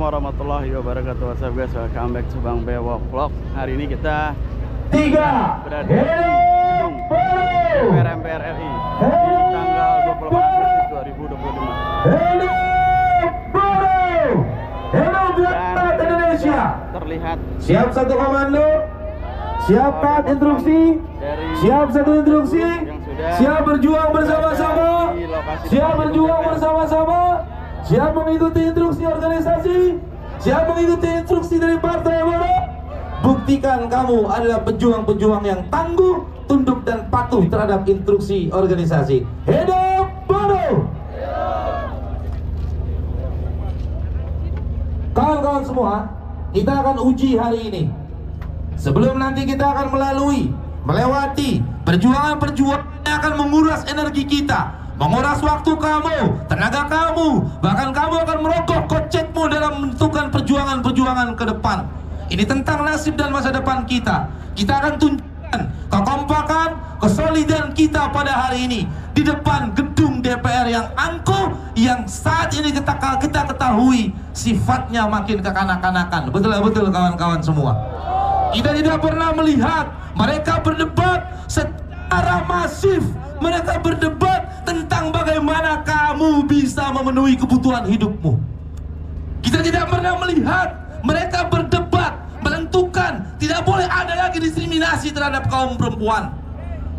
Assalamualaikum warahmatullahi wabarakatuh. What's up guys, welcome back to Bang Bewok Vlog. Hari ini kita berada di gedung DPR MPR RI di tanggal 28 Agustus 2025. Dan Indonesia terlihat siap satu komando, siap taat instruksi, siap satu instruksi, siap berjuang bersama-sama, siap berjuang bersama-sama, siap mengikuti instruksi organisasi, siap mengikuti instruksi dari Partai Buruh. Buktikan kamu adalah pejuang-pejuang yang tangguh, tunduk dan patuh terhadap instruksi organisasi. Hidup buruh! Kawan-kawan semua, kita akan uji hari ini. Sebelum nanti kita akan melewati perjuangan-perjuangan yang akan menguras energi kita, menguras waktu kamu, tenaga kamu, bahkan kamu akan merogoh kocekmu dalam menentukan perjuangan-perjuangan ke depan. Ini tentang nasib dan masa depan kita. Kita akan tunjukkan kekompakan, kesolidan kita pada hari ini di depan gedung DPR yang angkuh, yang saat ini kita ketahui sifatnya makin kekanak-kanakan. Betul kawan-kawan semua. Kita tidak pernah melihat mereka berdebat secara masif. Mereka berdebat tentang bagaimana kamu bisa memenuhi kebutuhan hidupmu. Kita tidak pernah melihat mereka berdebat menentukan tidak boleh ada lagi diskriminasi terhadap kaum perempuan.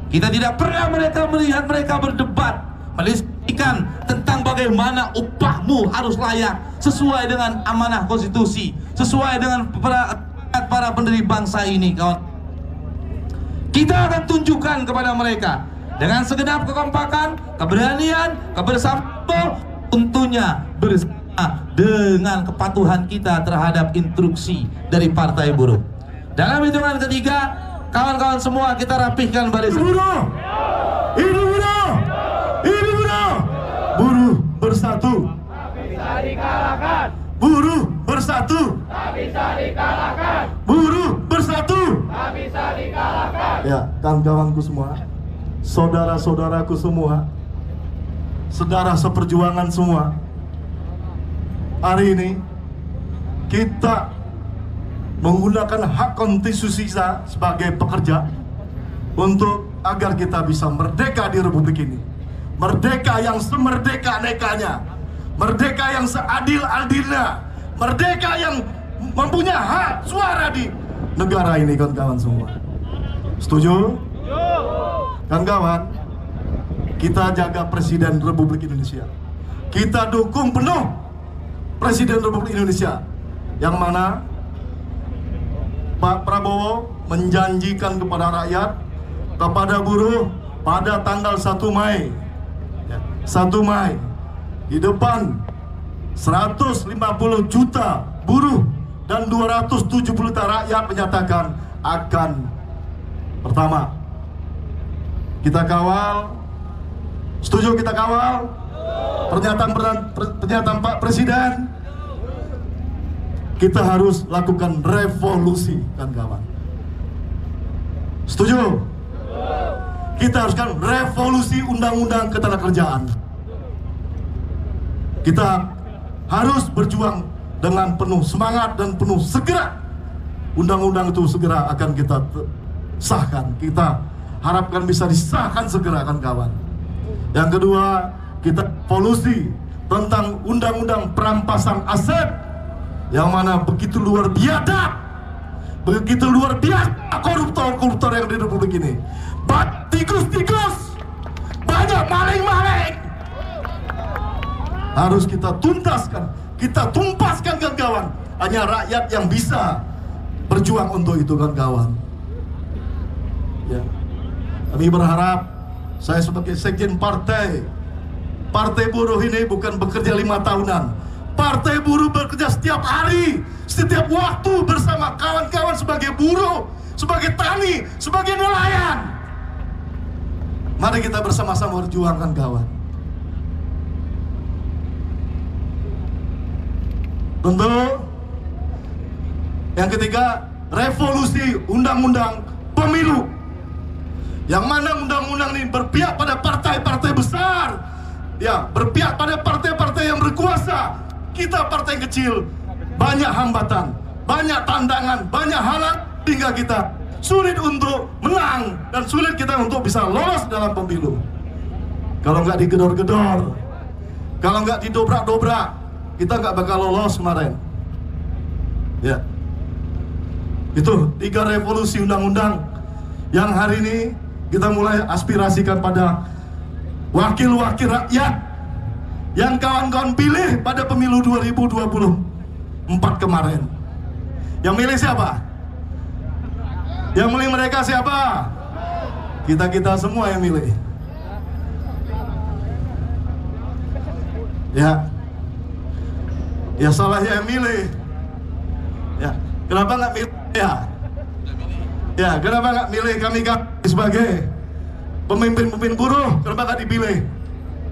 Kita tidak pernah melihat mereka berdebat mendiskusikan tentang bagaimana upahmu harus layak sesuai dengan amanah konstitusi, sesuai dengan para pendiri bangsa ini, kawan. Kita akan tunjukkan kepada mereka dengan segenap kekompakan, keberanian, kebersamaan, tentunya bersama dengan kepatuhan kita terhadap instruksi dari Partai Buruh. Dalam hitungan ketiga, kawan-kawan semua, kita rapihkan barisan. Buruh! Hidup buruh! Hidup buruh! Buruh bersatu tak bisa dikalahkan. Buruh bersatu tak bisa dikalahkan. Buruh bersatu tak bisa dikalahkan. Ya, kawan-kawanku semua, saudara-saudaraku semua, saudara seperjuangan semua, hari ini kita menggunakan hak konstitusi kita sebagai pekerja untuk agar kita bisa merdeka di Republik ini. Merdeka yang semerdeka-nekanya, merdeka yang seadil-adilnya, merdeka yang mempunyai hak suara di negara ini, kawan-kawan semua. Setuju? Kawan-kawan, kita jaga Presiden Republik Indonesia. Kita dukung penuh Presiden Republik Indonesia, yang mana Pak Prabowo menjanjikan kepada rakyat, kepada buruh pada tanggal 1 Mei 1 Mei di depan 150 juta buruh dan 270 juta rakyat menyatakan akan, pertama, kita kawal. Setuju kita kawal pernyataan Pak Presiden? Kita harus lakukan revolusi, kan kawan? Setuju? Kita harus kan revolusi undang-undang ketenagakerjaan. Kita harus berjuang dengan penuh semangat dan penuh segera. Undang-undang itu segera akan kita sahkan. Kita harapkan bisa disahkan segera, kan kawan? Yang kedua, kita revolusi tentang undang-undang perampasan aset, yang mana begitu luar biadab, begitu luar biasa koruptor-koruptor yang di Republik ini. Tikus-tikus, banyak maling-maling. Harus kita tuntaskan, kita tumpaskan, kawan-kawan. Hanya rakyat yang bisa berjuang untuk itu, kawan-kawan. Ya. Kami berharap, saya sebagai sekjen Partai Buruh ini bukan bekerja 5 tahunan. Partai Buruh bekerja setiap hari, setiap waktu bersama kawan-kawan sebagai buruh, sebagai tani, sebagai nelayan. Mari kita bersama-sama berjuangkan, kawan. Tentu yang ketiga, revolusi undang-undang pemilu, yang mana undang-undang ini berpihak pada partai-partai besar, ya, berpihak pada partai-partai yang berkuasa. Kita partai kecil banyak hambatan, banyak tantangan, banyak halangan hingga kita sulit untuk menang dan sulit kita untuk bisa lolos dalam pemilu. Kalau nggak digedor-gedor, kalau nggak didobrak-dobrak, kita nggak bakal lolos kemarin. Ya, itu 3 revolusi undang-undang yang hari ini kita mulai aspirasikan pada wakil-wakil rakyat yang kawan-kawan pilih pada pemilu 2024 kemarin. Yang milih siapa? Yang milih mereka siapa? Kita semua yang milih. Ya salahnya yang milih. Ya, kenapa nggak milih ya? Ya, kenapa nggak milih kami sebagai pemimpin buruh? Kenapa nggak dipilih?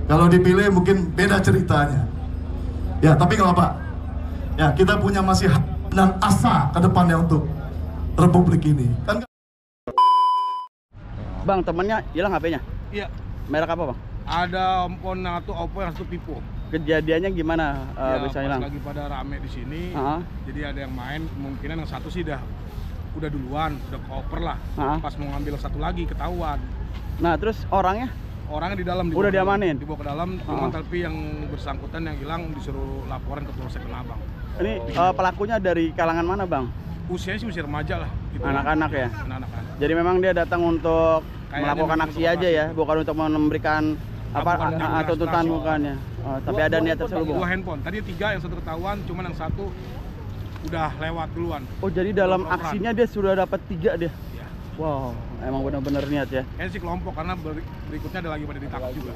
Kalau dipilih mungkin beda ceritanya. Ya, tapi nggak apa. Ya, kita punya masih hak dan asa ke depannya untuk Republik ini. Kan? Bang, temennya hilang HP-nya? Iya. Merek apa, Bang? Ada Oppo, yang satu Vivo. Kejadiannya gimana bisa hilang? Lagi pada rame di sini. Jadi ada yang main, kemungkinan yang satu sih udah duluan, udah koper lah. Pas mau ngambil satu lagi ketahuan. Nah, terus orangnya? Orangnya di dalam. Udah diamanin? Dibawa ke dalam, cuman tapi yang bersangkutan yang hilang disuruh laporan ke Polsek Tanah Abang. Ini pelakunya dari kalangan mana, Bang? Usianya sih usia remaja lah. Gitu. Anak-anak ya? Anak-anak. Jadi memang dia datang untuk melakukan aksi aja ya, bukan untuk memberikan tuntutan bukannya. Tapi ada niat terselubung. 2 handphone. Tadi 3, yang 1 ketahuan, cuman yang 1 udah lewat duluan. Oh, jadi dalam aksinya dia sudah dapat 3 dia? Iya. Wow, emang benar-benar niat ya? Kayaknya sih kelompok, karena berikutnya ada lagi pada ditangkap juga.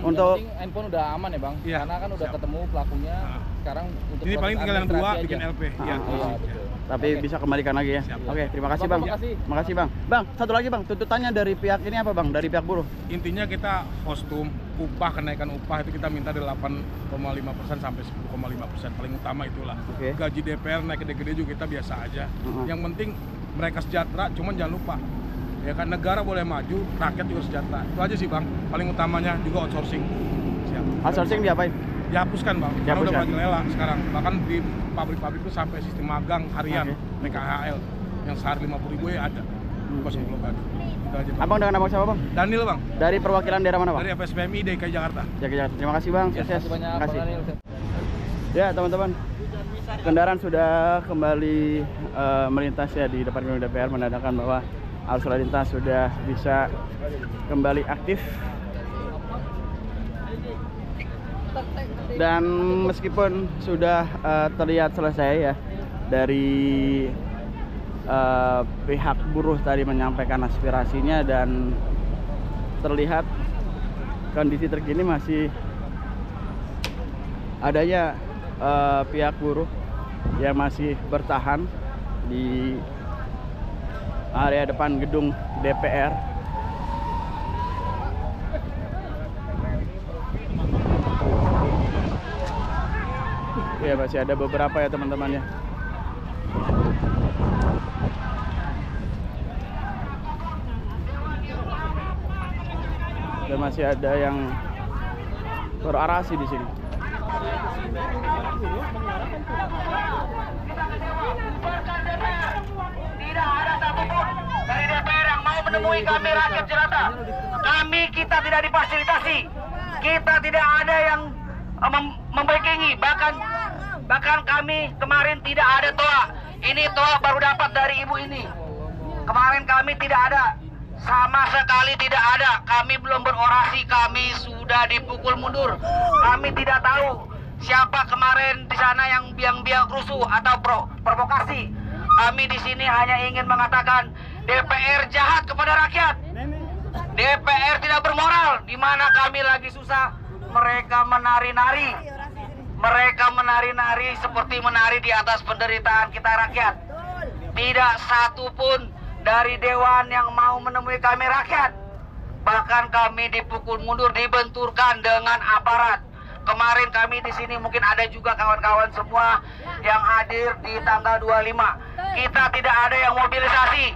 Untuk handphone udah aman ya, Bang? Iya. Karena kan udah ketemu pelakunya. Sekarang untuk ini paling tinggal yang 2 bikin LP. Iya, betul. Tapi bisa kembalikan lagi ya. Oke, terima kasih Bang. Makasih Bang. Bang, satu lagi Bang, tuntutannya dari pihak ini apa Bang? Dari pihak buruh? Intinya kita kostum, kenaikan upah itu kita minta dari 8,5% sampai 10,5%. Paling utama itulah. Gaji DPR naik gede-gede juga kita biasa aja. Yang penting mereka sejahtera, cuman jangan lupa. Ya kan, negara boleh maju, rakyat juga sejahtera. Itu aja sih Bang. Paling utamanya juga outsourcing. Siap. Outsourcing diapain? Dihapuskan Bang, karena udah mulai lelah sekarang. Bahkan di pabrik-pabrik itu sampai sistem magang harian, PKHL yang sehari 50.000 ya ada. Kosong logat. Itu aja Bang. Abang dengan nama siapa Bang? Danil Bang. Dari perwakilan daerah mana Bang? Dari FSPMI DKI Jakarta. Terima kasih Bang. Terima kasih banyak. Terima kasih. Ya teman-teman, kendaraan sudah kembali melintas ya di depan gedung DPR, menandakan bahwa arus lalu lintas sudah bisa kembali aktif. Dan meskipun sudah terlihat selesai ya dari pihak buruh tadi menyampaikan aspirasinya, dan terlihat kondisi terkini masih adanya pihak buruh yang masih bertahan di area depan gedung DPR. Ya, masih ada beberapa ya teman-teman ya. Dan masih ada yang berorasi di sini. Tidak ada satupun dari DPR yang mau menemui kami rakyat jelata. Kita tidak difasilitasi. Kita tidak ada yang membackingi. Bahkan kami kemarin tidak ada toa. Ini toa baru dapat dari ibu ini. Kemarin kami tidak ada. Sama sekali tidak ada. Kami belum berorasi, kami sudah dipukul mundur. Kami tidak tahu siapa kemarin di sana yang biang-biang rusuh atau provokasi. Kami di sini hanya ingin mengatakan DPR jahat kepada rakyat. DPR tidak bermoral. Di mana kami lagi susah, mereka menari-nari. Mereka menari-nari seperti menari di atas penderitaan kita rakyat. Tidak satu pun dari dewan yang mau menemui kami rakyat. Bahkan kami dipukul mundur, dibenturkan dengan aparat. Kemarin kami di sini mungkin ada juga kawan-kawan semua yang hadir di tanggal 25. Kita tidak ada yang mobilisasi.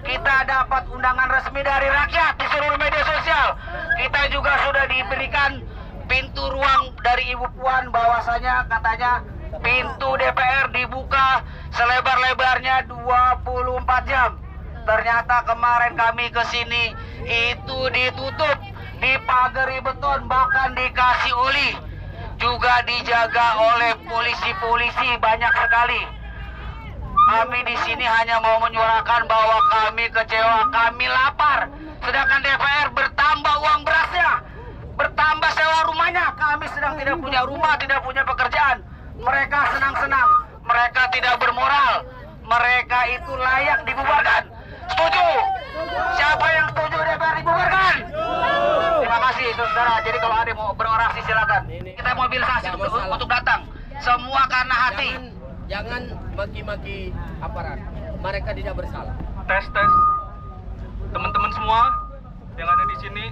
Kita dapat undangan resmi dari rakyat di seluruh media sosial. Kita juga sudah diberikan pintu ruang dari Ibu Puan, bahwasanya katanya pintu DPR dibuka selebar-lebarnya 24 jam. Ternyata kemarin kami ke sini itu ditutup, dipagari beton, bahkan dikasih oli. Juga dijaga oleh polisi-polisi banyak sekali. Kami di sini hanya mau menyuarakan bahwa kami kecewa, kami lapar. Sedangkan DPR bertambah uang berasnya, bertambah sewa rumahnya. Kami sedang tidak punya rumah, tidak punya pekerjaan. Mereka senang-senang, mereka tidak bermoral. Mereka itu layak dibubarkan. Setuju? Siapa yang setuju DPR dibubarkan? Terima kasih saudara. Jadi kalau ada mau berorasi silakan. Kita mobilisasi untuk datang. Semua karena hati. Jangan maki-maki aparat. Mereka tidak bersalah. Tes. Teman-teman semua yang ada di sini,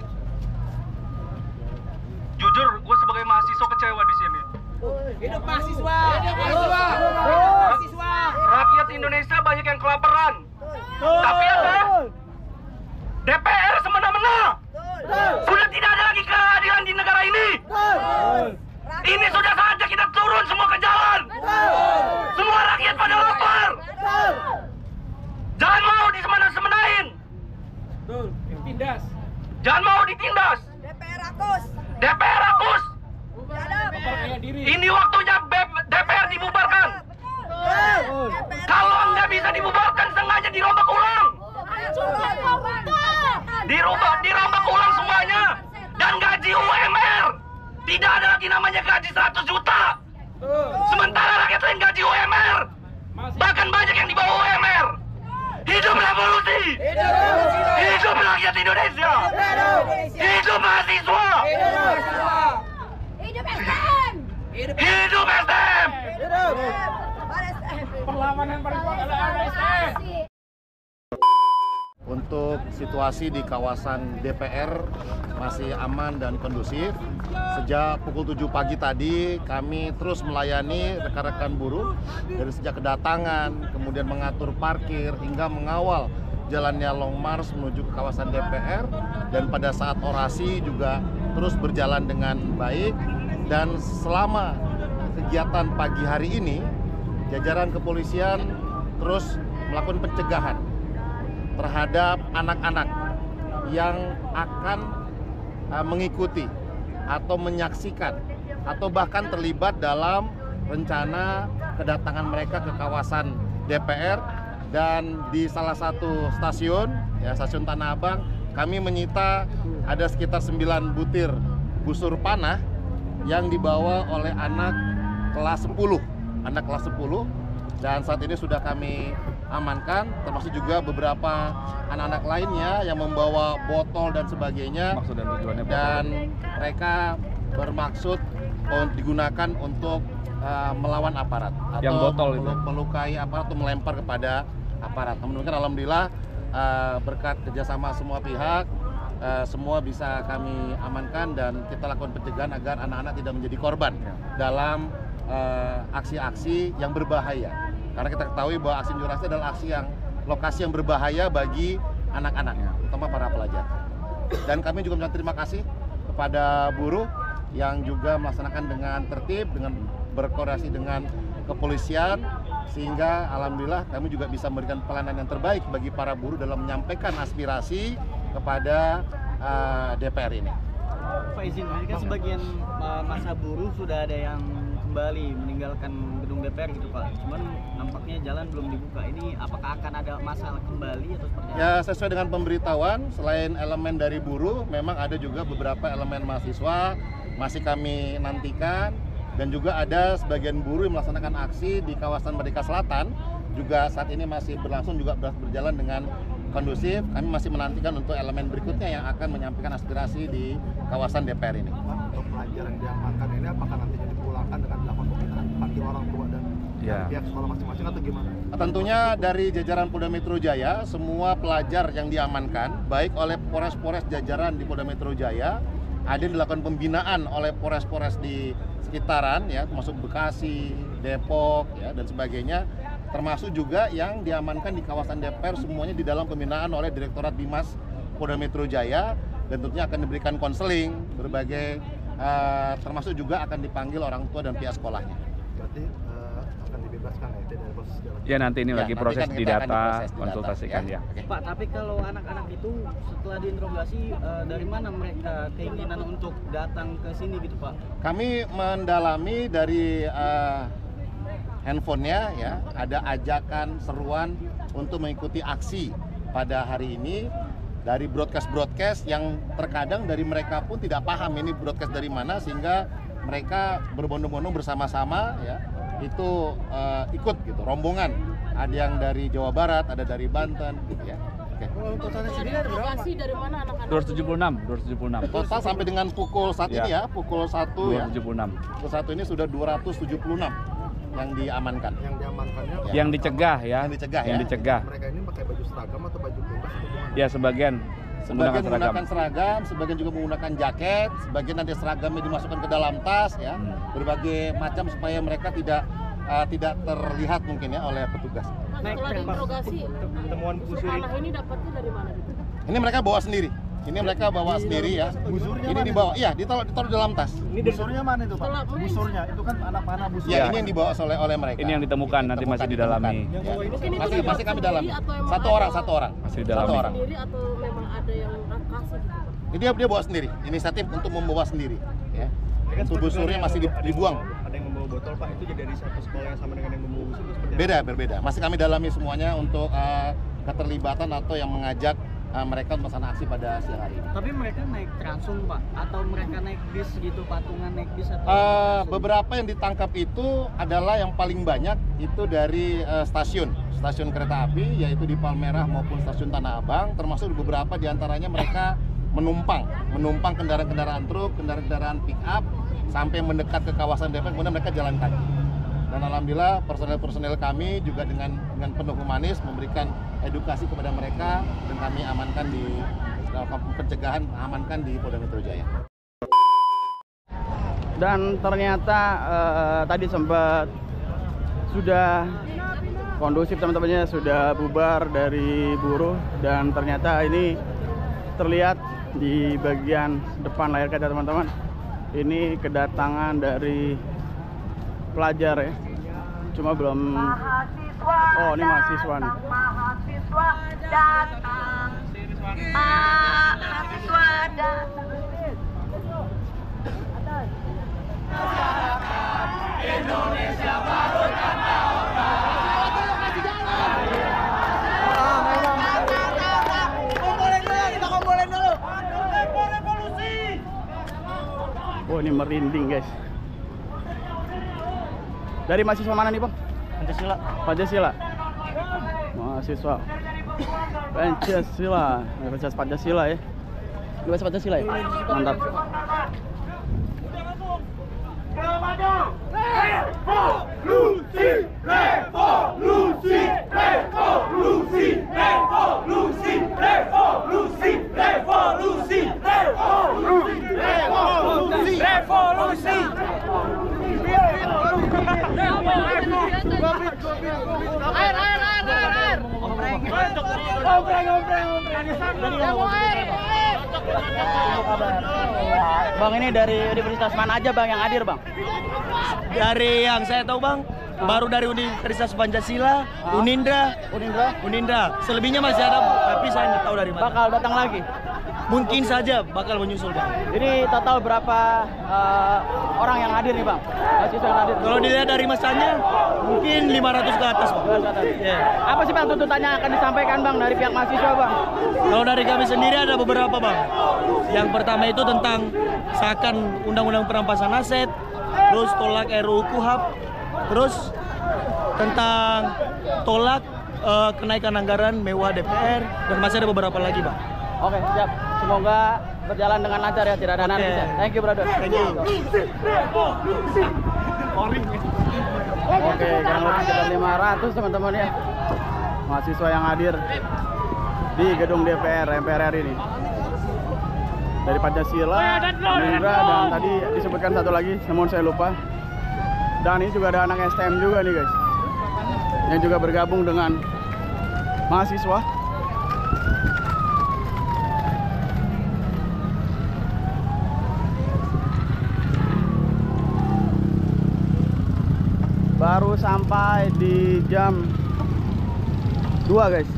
jujur gue sebagai mahasiswa kecewa di sini. Hidup mahasiswa! Hidup mahasiswa! Rakyat Indonesia banyak yang kelaparan. Tapi apa? DPR semena-mena. Sudah tidak ada lagi keadilan di negara ini. Ini sudah saatnya kita turun semua ke jalan. Semua rakyat pada lapar. Jangan mau disemena-semenain. Tindas. Jangan mau ditindas. DPR rakus. Ini waktunya DPR dibubarkan. Kalau nggak bisa dibubarkan, sengaja dirombak ulang. Dirombak ulang semuanya. Dan gaji UMR. Tidak ada lagi namanya gaji 100 juta. Sementara rakyat lain gaji UMR. Bahkan banyak yang di bawah UMR. Hidup revolusi. Hidup rakyat Indonesia. Hidup mahasiswa. Hidup STM. Hidup STM. Perlawanan paling kuat adalah STM. Untuk situasi di kawasan DPR masih aman dan kondusif. Sejak pukul 7 pagi tadi kami terus melayani rekan-rekan buruh dari sejak kedatangan, kemudian mengatur parkir hingga mengawal jalannya Long March menuju ke kawasan DPR, dan pada saat orasi juga terus berjalan dengan baik. Dan selama kegiatan pagi hari ini, jajaran kepolisian terus melakukan pencegahan terhadap anak-anak yang akan mengikuti atau menyaksikan atau bahkan terlibat dalam rencana kedatangan mereka ke kawasan DPR. Dan di salah satu stasiun, ya stasiun Tanah Abang, kami menyita ada sekitar 9 butir busur panah yang dibawa oleh anak kelas 10. Dan saat ini sudah kami amankan, termasuk juga beberapa anak-anak lainnya yang membawa botol dan sebagainya. Maksud dan tujuannya dan mereka bermaksud digunakan untuk melawan aparat atau yang botol itu melukai aparat atau melempar kepada aparat. Namun alhamdulillah berkat kerjasama semua pihak semua bisa kami amankan dan kita lakukan pencegahan agar anak-anak tidak menjadi korban dalam aksi-aksi yang berbahaya. Karena kita ketahui bahwa aksi unjuk rasa adalah lokasi yang berbahaya bagi anak-anak, terutama para pelajar. Dan kami juga mengucapkan terima kasih kepada buruh yang juga melaksanakan dengan tertib, dengan berkoordinasi dengan kepolisian, sehingga alhamdulillah kami juga bisa memberikan pelayanan yang terbaik bagi para buruh dalam menyampaikan aspirasi kepada DPR ini. Pak izin, ini kan sebagian masa buruh sudah ada yang kembali meninggalkan gedung DPR gitu Pak. Cuman nampaknya jalan belum dibuka. Ini apakah akan ada masalah kembali atau seperti apa? Ya, sesuai dengan pemberitahuan, selain elemen dari buruh, memang ada juga beberapa elemen mahasiswa masih kami nantikan, dan juga ada sebagian buruh yang melaksanakan aksi di kawasan Merdeka Selatan juga saat ini masih berlangsung, juga berjalan dengan kondusif. Kami masih menantikan untuk elemen berikutnya yang akan menyampaikan aspirasi di kawasan DPR ini. Untuk pelajaran yang diamankan ini apakah nantinya dipulangkan dengan dilakukan pembinaan panggil orang tua dan pihak sekolah masing-masing atau gimana? Tentunya dari jajaran Polda Metro Jaya, semua pelajar yang diamankan baik oleh Polres-Polres jajaran di Polda Metro Jaya, ada yang dilakukan pembinaan oleh Polres-Polres di sekitaran, ya, termasuk Bekasi, Depok, ya, dan sebagainya. Termasuk juga yang diamankan di kawasan DPR, semuanya di dalam pembinaan oleh Direktorat Bimas Polda Metro Jaya, dan tentunya akan diberikan konseling berbagai, termasuk juga akan dipanggil orang tua dan pihak sekolahnya. Berarti Ya nanti ini Ya, lagi nanti proses kan di kita akan data, diproses di data, konsultasikan ya. ya. Oke. Pak, tapi kalau anak-anak itu setelah diinterogasi dari mana mereka keinginan untuk datang ke sini gitu Pak? Kami mendalami dari handphonenya ya, ada ajakan seruan untuk mengikuti aksi pada hari ini dari broadcast yang terkadang dari mereka pun tidak paham ini broadcast dari mana, sehingga mereka berbondong-bondong bersama-sama ya itu ikut gitu, rombongan. Ada yang dari Jawa Barat, ada dari Banten gitu ya. Oke. Untuk sana sendiri ada berapa? Dari mana anak-anak? 276. Total sampai dengan pukul saat ini ya, pukul 1 ya. 276. Pukul 1 ini sudah 276 yang diamankan. Yang diamankannya Yang dicegah ya. Yang dicegah ya. Yang dicegah. mereka ini pakai baju seragam atau baju bebas atau gimana? Ya sebagian Menggunakan seragam, sebagian juga menggunakan jaket, sebagian nanti seragamnya dimasukkan ke dalam tas ya, berbagai macam supaya mereka tidak terlihat mungkin ya oleh petugas. Setelah diinterogasi, temuan panah ini dapatnya dari mana gitu? Ini mereka bawa sendiri. Ini mereka bawa sendiri ya. Ini dibawa, iya ditaruh dalam tas. Ini busurnya mana itu Pak? Busurnya itu kan anak panah busur. Ya, ini yang dibawa oleh mereka. Ini yang ditemukan, nanti masih didalami. Ya. Masih kami dalami. Satu orang. Masih didalami. Satu orang. Sendiri atau memang ada yang kasih gitu Pak? Ini dia bawa sendiri. Inisiatif untuk membawa sendiri. Ya. Untuk busurnya masih dibuang. Ada yang membawa botol Pak, itu jadi dari satu sekolah yang sama dengan yang membawa busur seperti apa? Berbeda. Masih kami dalami semuanya untuk keterlibatan atau yang mengajak mereka melaksanakan aksi pada siang hari ini. Tapi mereka naik transung Pak, atau mereka naik bis gitu, patungan naik bis atau? Beberapa yang ditangkap itu adalah yang paling banyak itu dari stasiun kereta api, yaitu di Palmerah maupun stasiun Tanah Abang, termasuk beberapa diantaranya mereka menumpang kendaraan-kendaraan truk, kendaraan-kendaraan pick up sampai mendekat ke kawasan Depok, kemudian mereka jalan kaki. Dan alhamdulillah personel kami juga dengan penuh humanis memberikan edukasi kepada mereka, dan kami amankan di pencegahan, amankan di Polda Metro Jaya. Dan ternyata tadi sempat sudah kondusif, teman-temannya sudah bubar dari buruh, dan ternyata ini terlihat di bagian depan layar kaca teman-teman, ini kedatangan dari pelajar ya, cuma belum. Oh, ini mahasiswa nih. Mahasiswa datang. Mahasiswa datang. Indonesia baru tanpa orang. Kumpulin dulu. Revolusi. Oh, ini merinding guys. Dari mahasiswa mana nih Bang? Pancasila. Mahasiswa Pancasila. Universitas Pancasila ya. Universitas Pancasila ya. Mantap. Bang, ini dari universitas mana aja Bang yang hadir Bang? Dari yang saya tahu Bang, baru dari Universitas Pancasila, Unindra. Selebihnya masih ada, tapi saya tidak tahu dari mana. Bakal datang lagi? Mungkin saja bakal menyusul Bang. Ini total berapa orang yang hadir nih Bang? Mahasiswa yang hadir? Kalau dilihat dari masanya, mungkin 500 ke atas Bang. Yeah. Apa sih Bang tuntutannya akan disampaikan Bang dari pihak mahasiswa Bang? Kalau dari kami sendiri ada beberapa Bang. Yang pertama itu tentang sahkan undang-undang perampasan aset, terus tolak RUU KUHP, terus tentang tolak kenaikan anggaran mewah DPR, dan masih ada beberapa lagi Bang. Oke, siap. Semoga berjalan dengan lancar ya, tidak ada anarkis. Thank you brother. Thank you. Oke, kurang lebih sekitar 500 teman-teman ya, mahasiswa yang hadir di gedung DPR MPR ini. Dari Pancasila, Unindra, dan tadi disebutkan satu lagi, namun saya lupa. Dan ini juga ada anak STM juga nih guys, yang juga bergabung dengan mahasiswa. baru sampai di jam 2 guys.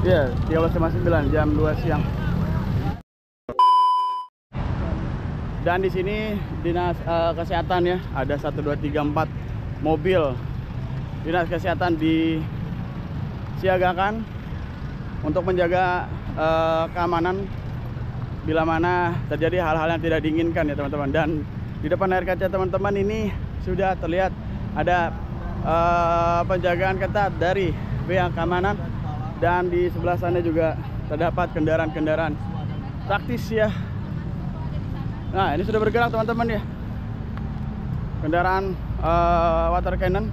Ya, 13:59 jam 2 siang. Dan di sini dinas kesehatan ya, ada 1 2 3 4 mobil dinas kesehatan disiagakan untuk menjaga keamanan bila mana terjadi hal-hal yang tidak diinginkan ya teman-teman. Dan di depan layar kaca teman-teman ini sudah terlihat ada penjagaan ketat dari pihak keamanan, dan di sebelah sana juga terdapat kendaraan-kendaraan taktis ya. Nah, ini sudah bergerak teman-teman ya, kendaraan water cannon.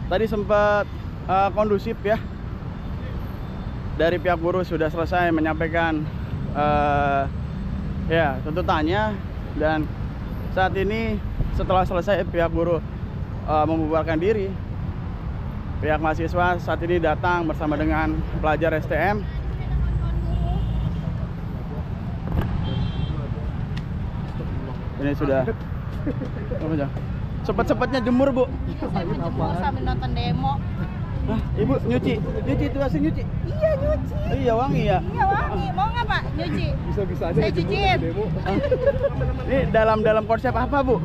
Tadi sempat kondusif ya, dari pihak buruh sudah selesai menyampaikan ya tuntutannya, dan saat ini setelah selesai pihak buruh membubarkan diri, pihak mahasiswa saat ini datang bersama dengan pelajar STM. Ini sudah cepet-cepetnya jemur, Bu. Sambil nonton demo. Nah, Ibu nyuci itu hasil nyuci? Iya, nyuci. Iya, wangi ya? Iya, wangi. Mau nggak, Pak? Nyuci? Bisa-bisa aja saya cuciin. Ini dalam konsep apa, Bu?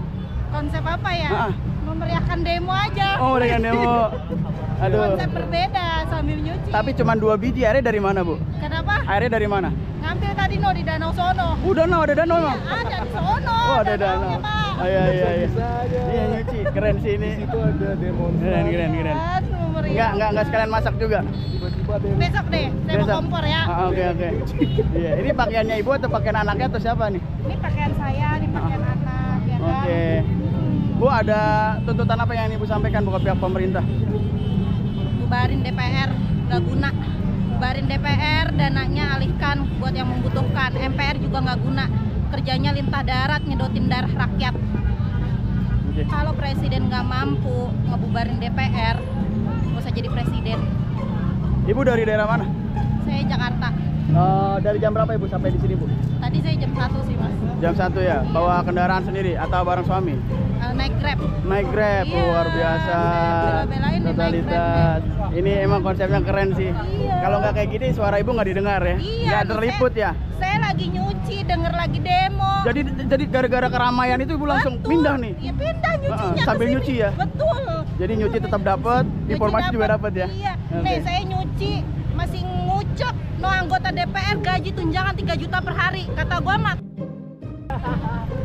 Konsep apa ya? Memeriahkan demo aja. Oh, memeriahkan demo. Aduh. Konsep berbeda sambil nyuci. Tapi cuma 2 biji. Airnya dari mana, Bu? Kenapa? Airnya dari mana? Ngambil tadi di danau sono. Danau, ada danau emang? Ada di sono. Oh, ada danau. Iya. Iya, nyuci. Keren sih ini. Di situ ada demonstran. Keren. Aduh, Enggak sekalian masak juga. Tiba-tiba demo. Besok deh, saya mau kompor ya. Oke. Iya, ini pakaiannya Ibu atau pakaian anaknya atau siapa nih? Ini pakaian saya, ini pakaian anak, ya kan? Oke. Bu, ada tuntutan apa yang Ibu sampaikan buat pihak pemerintah? Bubarin DPR, nggak guna. Bubarin DPR, dananya alihkan buat yang membutuhkan. MPR juga nggak guna. Kerjanya lintah darat, nyedotin darah rakyat. Okay. Kalau presiden nggak mampu ngebubarin DPR, nggak usah jadi presiden. Ibu dari daerah mana? Saya Jakarta. Dari jam berapa Ibu sampai di sini, Bu? Tadi saya jam 1 sih, Mas. Jam 1 ya? Bawa kendaraan sendiri atau bareng suami? Naik Grab. Naik Grab, iya, luar biasa. Totalitas. Ini emang konsepnya keren sih. Iya. Kalau nggak kayak gini suara Ibu nggak didengar ya? Iya. Nggak terliput ya? Saya lagi nyuci, denger lagi demo. Jadi gara-gara keramaian itu Ibu langsung pindah nih? Iya, pindah nyucinya sambil kesini. nyuci ya? Betul. Jadi nyuci tetap dapat, informasi juga dapat ya? Iya. Okay. Nih, saya nyuci masih ngucek. No, anggota DPR gaji tunjangan 3 juta per hari. Kata gua mah.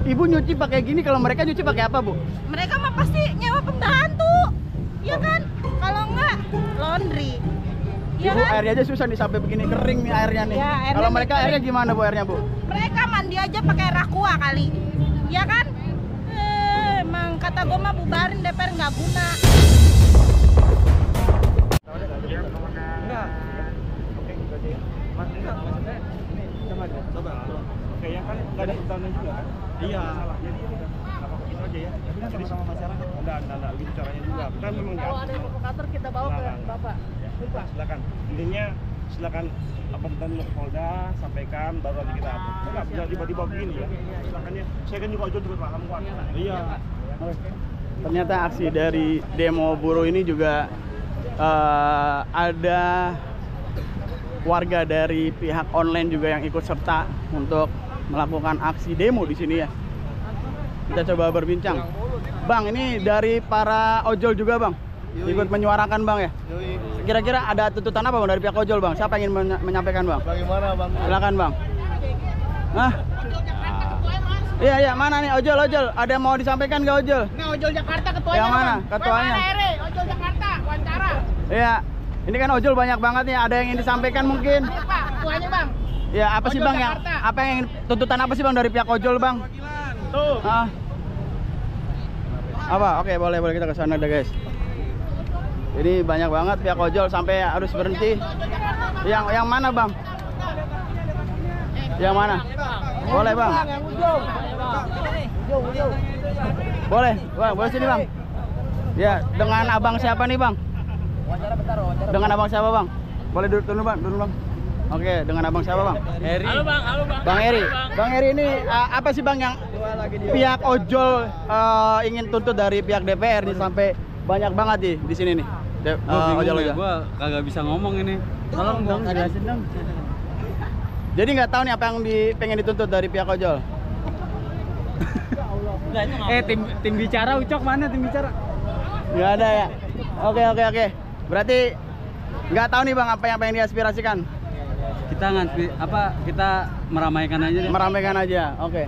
Ibu nyuci pakai gini, kalau mereka nyuci pakai apa, Bu? Mereka mah pasti nyewa pembantu. Iya kan? Kalau enggak laundry. Ya Ibu, kan? airnya aja susah nih sampai begini kering nih airnya nih. Ya, airnya kalau mereka kering. airnya gimana, Bu, airnya, Bu? Mereka mandi aja pakai Aqua kali. Ya kan? Emang kata gua mah bubarin DPR nggak guna. Oke, ya kan nggak ada tuntutan juga kan? Iya. Jadi apa begitu aja ya? Jadi sama masyarakat. Enggak gitu caranya juga. Kita memang Kalau ada provokator kita bawa ke Bapak. Silakan. Intinya silakan apa tentang Polda sampaikan, baru nanti kita atur. Enggak bisa tiba-tiba begini ya. Silakan ya. Saya kan juga juga paham kok. Iya. Ternyata aksi dari demo buruh ini juga ada warga dari pihak online juga yang ikut serta untuk melakukan aksi demo di sini ya. Kita coba berbincang. Bang, ini dari para ojol juga, Bang? Ikut menyuarakan, Bang ya? Kira-kira ada tuntutan apa, Bang, dari pihak ojol, Bang? Siapa yang ingin menyampaikan, Bang? Bagaimana, Bang? Silakan, Bang. Hah? Iya, mana nih ojol? Ada yang mau disampaikan nggak ojol? Nah, ojol Jakarta ketuanya. Yang mana? Ketuanya? Ojol Jakarta, wawancara. Iya. Ini kan ojol banyak banget nih. Ada yang ingin disampaikan mungkin? Pak, ketuanya, Bang. Ya, apa sih, Bang, yang tuntutan apa sih, Bang, dari pihak ojol, Bang? Tuh. Apa? Oke, boleh kita ke sana deh, guys. Ini banyak banget pihak ojol sampai harus berhenti. Yang mana, Bang? Yang mana? Boleh, Bang. Boleh sini, Bang. Ya, dengan abang siapa nih, Bang? Dengan abang siapa, Bang? Boleh duduk dulu, Bang. Oke, dengan abang siapa bang? Heri. Halo bang, Bang Heri. Bang Heri ini apa sih bang yang pihak ojol ingin tuntut dari pihak DPR nih sampai banyak banget di sini nih? Ojol-ojol. Gua kagak bisa ngomong ini. Tolong dong, jelasin dong. Jadi nggak tahu nih apa yang pengen dituntut dari pihak ojol? Tim bicara Ucok mana tim bicara? Nggak ada ya? Oke. Berarti nggak tahu nih bang apa yang pengen diaspirasikan? Kita meramaikan aja deh. Meramaikan aja, oke.